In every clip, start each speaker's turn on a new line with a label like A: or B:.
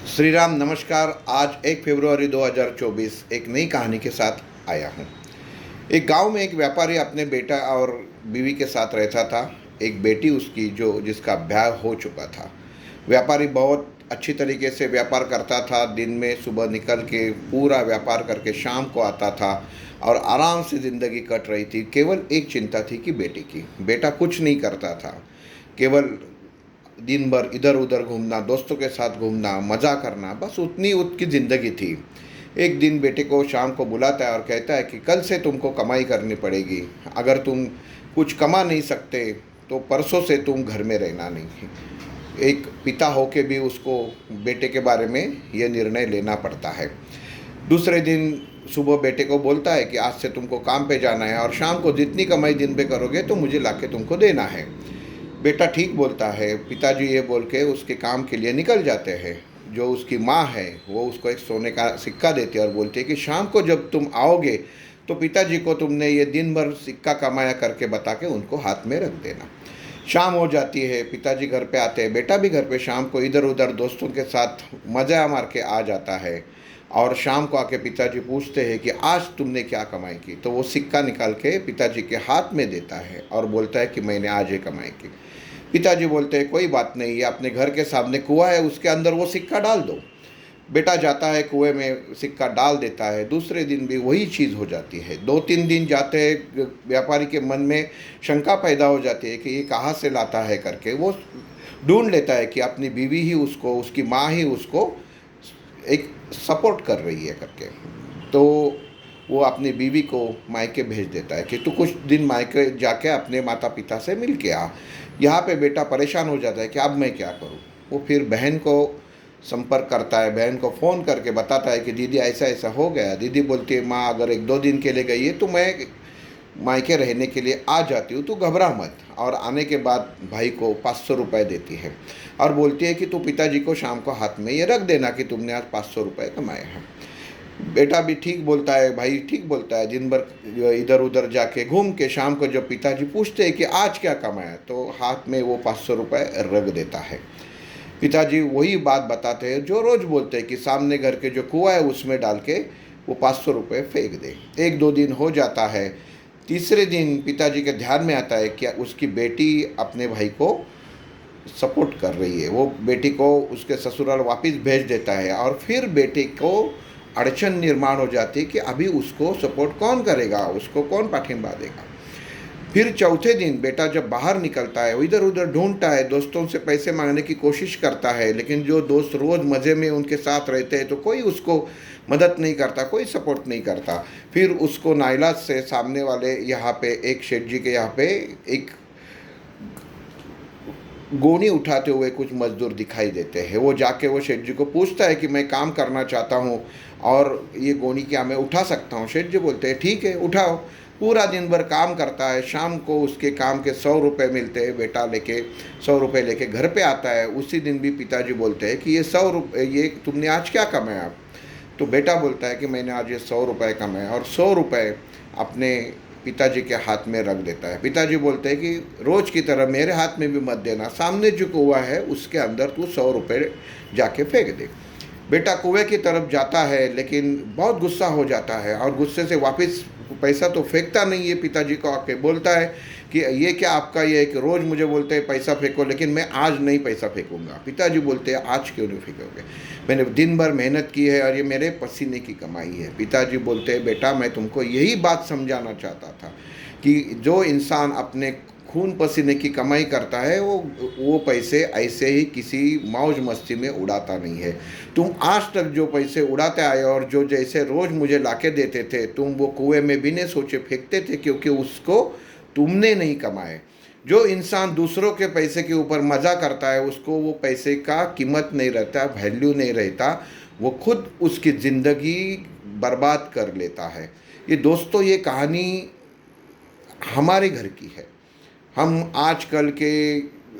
A: श्री राम नमस्कार। आज 1 फरवरी 2024 एक नई कहानी के साथ आया हूँ। एक गांव में एक व्यापारी अपने बेटा और बीवी के साथ रहता था। एक बेटी उसकी जो जिसका ब्याह हो चुका था। व्यापारी बहुत अच्छी तरीके से व्यापार करता था। दिन में सुबह निकल के पूरा व्यापार करके शाम को आता था और आराम से ज़िंदगी कट रही थी। केवल एक चिंता थी कि बेटी की। बेटा कुछ नहीं करता था, केवल दिन भर इधर उधर घूमना, दोस्तों के साथ घूमना, मज़ा करना, बस उतनी उसकी ज़िंदगी थी। एक दिन बेटे को शाम को बुलाता है और कहता है कि कल से तुमको कमाई करनी पड़ेगी। अगर तुम कुछ कमा नहीं सकते तो परसों से तुम घर में रहना नहीं। एक पिता होके भी उसको बेटे के बारे में ये निर्णय लेना पड़ता है। दूसरे दिन सुबह बेटे को बोलता है कि आज से तुमको काम पे जाना है और शाम को जितनी कमाई दिन पे करोगे तो मुझे लाके तुमको देना है। बेटा ठीक बोलता है। पिताजी ये बोल के उसके काम के लिए निकल जाते हैं। जो उसकी माँ है वो उसको एक सोने का सिक्का देती है और बोलती है कि शाम को जब तुम आओगे तो पिताजी को तुमने ये दिन भर सिक्का कमाया करके बता के उनको हाथ में रख देना। शाम हो जाती है, पिताजी घर पे आते हैं। बेटा भी घर पे शाम को इधर उधर दोस्तों के साथ मज़ा मार के आ जाता है और शाम को आके पिताजी पूछते हैं कि आज तुमने क्या कमाई की। तो वो सिक्का निकाल के पिताजी के हाथ में देता है और बोलता है कि मैंने आज ये कमाई की। पिताजी बोलते हैं कोई बात नहीं, ये अपने घर के सामने कुआं है, उसके अंदर वो सिक्का डाल दो। बेटा जाता है, कुएं में सिक्का डाल देता है। दूसरे दिन भी वही चीज़ हो जाती है। 2-3 दिन जाते हैं, व्यापारी के मन में शंका पैदा हो जाती है कि ये कहाँ से लाता है करके। वो ढूंढ लेता है कि अपनी बीवी ही उसको, उसकी माँ ही उसको एक सपोर्ट कर रही है करके। तो वो अपनी बीवी को मायके भेज देता है कि तू कुछ दिन मायके जाके अपने माता पिता से मिल के आ। यहाँ पे बेटा परेशान हो जाता है कि अब मैं क्या करूँ। वो फिर बहन को संपर्क करता है, बहन को फ़ोन करके बताता है कि दीदी ऐसा ऐसा हो गया। दीदी बोलती है माँ अगर 1-2 दिन के लिए गई है तो मैं मायके रहने के लिए आ जाती हूँ, तू घबरा मत। और आने के बाद भाई को 500 रुपये देती है और बोलती है कि तू पिताजी को शाम को हाथ में ये रख देना कि तुमने आज 500 रुपये कमाए हैं। बेटा भी ठीक बोलता है, भाई ठीक बोलता है। दिन भर इधर उधर जाके घूम के शाम को जब पिताजी पूछते हैं कि आज क्या कमाया तो हाथ में वो 500 रुपये रख देता है। पिताजी वही बात बताते हैं जो रोज़ बोलते हैं कि सामने घर के जो कुआं है उसमें डाल के वो 500 रुपये फेंक दे। 1-2 दिन हो जाता है। तीसरे दिन पिताजी के ध्यान में आता है कि उसकी बेटी अपने भाई को सपोर्ट कर रही है। वो बेटी को उसके ससुराल वापस भेज देता है और फिर बेटी को अड़चन निर्माण हो जाती है कि अभी उसको सपोर्ट कौन करेगा, उसको कौन पाठिंबा देगा। फिर चौथे दिन बेटा जब बाहर निकलता है, वो इधर उधर ढूंढता है, दोस्तों से पैसे मांगने की कोशिश करता है, लेकिन जो दोस्त रोज़ मज़े में उनके साथ रहते हैं तो कोई उसको मदद नहीं करता, कोई सपोर्ट नहीं करता। फिर उसको नाइलाज से सामने वाले यहाँ पे एक शेठ जी के यहाँ पे एक गोनी उठाते हुए कुछ मजदूर दिखाई देते हैं। वो जाके वो शेठ जी को पूछता है कि मैं काम करना चाहता हूँ और ये गोनी क्या मैं उठा सकता हूँ। शेठ जी बोलते हैं ठीक है उठाओ। पूरा दिन भर काम करता है, शाम को उसके काम के 100 रुपये मिलते हैं। बेटा लेके 100 रुपये लेके घर पे आता है। उसी दिन भी पिताजी बोलते हैं कि ये 100 रुपये ये तुमने आज क्या कमाया। तो बेटा बोलता है कि मैंने आज ये 100 रुपये कमाया और 100 रुपये अपने पिताजी के हाथ में रख देता है। पिताजी बोलते हैं कि रोज़ की तरह मेरे हाथ में भी मत देना, सामने जो कुआं है उसके अंदर तू 100 रुपये जाके फेंक दे। बेटा कुएं की तरफ जाता है लेकिन बहुत गुस्सा हो जाता है और गुस्से से वापस पैसा तो फेंकता नहीं है। पिताजी को आके बोलता है कि ये क्या आपका ये एक रोज़ मुझे बोलते हैं पैसा फेंको, लेकिन मैं आज नहीं पैसा फेंकूंगा। पिताजी बोलते हैं आज क्यों नहीं फेंकोगे, मैंने दिन भर मेहनत की है और ये मेरे पसीने की कमाई है। पिताजी बोलते हैं बेटा मैं तुमको यही बात समझाना चाहता था कि जो इंसान अपने खून पसीने की कमाई करता है वो पैसे ऐसे ही किसी मौज मस्ती में उड़ाता नहीं है। तुम आज तक जो पैसे उड़ाते आए और जो जैसे रोज़ मुझे लाके देते थे, तुम वो कुएं में बिना सोचे फेंकते थे क्योंकि उसको तुमने नहीं कमाए। जो इंसान दूसरों के पैसे के ऊपर मज़ा करता है उसको वो पैसे का कीमत नहीं रहता, वैल्यू नहीं रहता, वो खुद उसकी ज़िंदगी बर्बाद कर लेता है। ये दोस्तों ये कहानी हमारे घर की है। हम आजकल के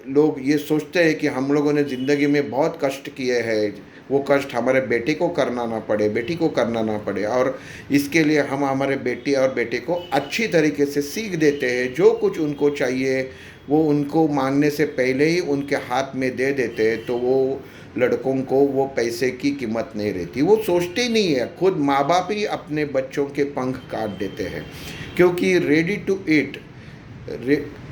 A: लोग ये सोचते हैं कि हम लोगों ने ज़िंदगी में बहुत कष्ट किए हैं, वो कष्ट हमारे बेटे को करना ना पड़े, बेटी को करना ना पड़े, और इसके लिए हम हमारे बेटी और बेटे को अच्छी तरीके से सीख देते हैं। जो कुछ उनको चाहिए वो उनको मांगने से पहले ही उनके हाथ में दे देते हैं, तो वो लड़कों को वो पैसे की कीमत नहीं रहती। वो सोचते ही नहीं है, खुद माँ बाप ही अपने बच्चों के पंख काट देते हैं, क्योंकि रेडी टू ईट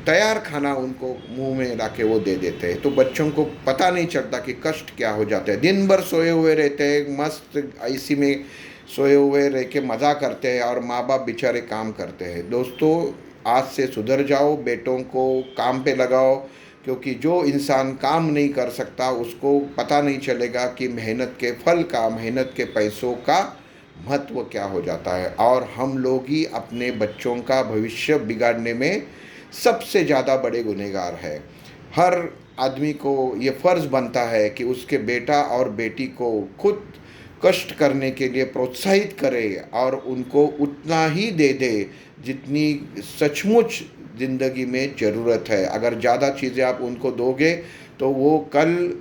A: तैयार खाना उनको मुंह में ला के वो दे देते हैं। तो बच्चों को पता नहीं चलता कि कष्ट क्या हो जाता है। दिन भर सोए हुए रहते हैं, मस्त आईसी में सोए हुए रह के मज़ा करते हैं, और माँ बाप बेचारे काम करते हैं। दोस्तों, आज से सुधर जाओ, बेटों को काम पे लगाओ, क्योंकि जो इंसान काम नहीं कर सकता उसको पता नहीं चलेगा कि मेहनत के फल का, मेहनत के पैसों का महत्व क्या हो जाता है। और हम लोग ही अपने बच्चों का भविष्य बिगाड़ने में सबसे ज़्यादा बड़े गुनहगार है। हर आदमी को ये फ़र्ज़ बनता है कि उसके बेटा और बेटी को खुद कष्ट करने के लिए प्रोत्साहित करे, और उनको उतना ही दे दे जितनी सचमुच ज़िंदगी में ज़रूरत है। अगर ज़्यादा चीज़ें आप उनको दोगे तो वो कल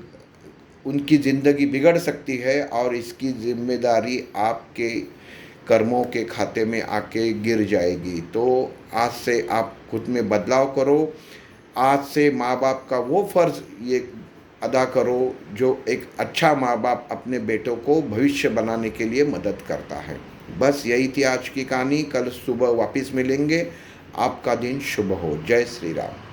A: उनकी ज़िंदगी बिगड़ सकती है, और इसकी ज़िम्मेदारी आपके कर्मों के खाते में आके गिर जाएगी। तो आज से आप खुद में बदलाव करो। आज से माँ बाप का वो फ़र्ज़ ये अदा करो जो एक अच्छा माँ बाप अपने बेटों को भविष्य बनाने के लिए मदद करता है। बस यही थी आज की कहानी। कल सुबह वापस मिलेंगे। आपका दिन शुभ हो। जय श्री राम।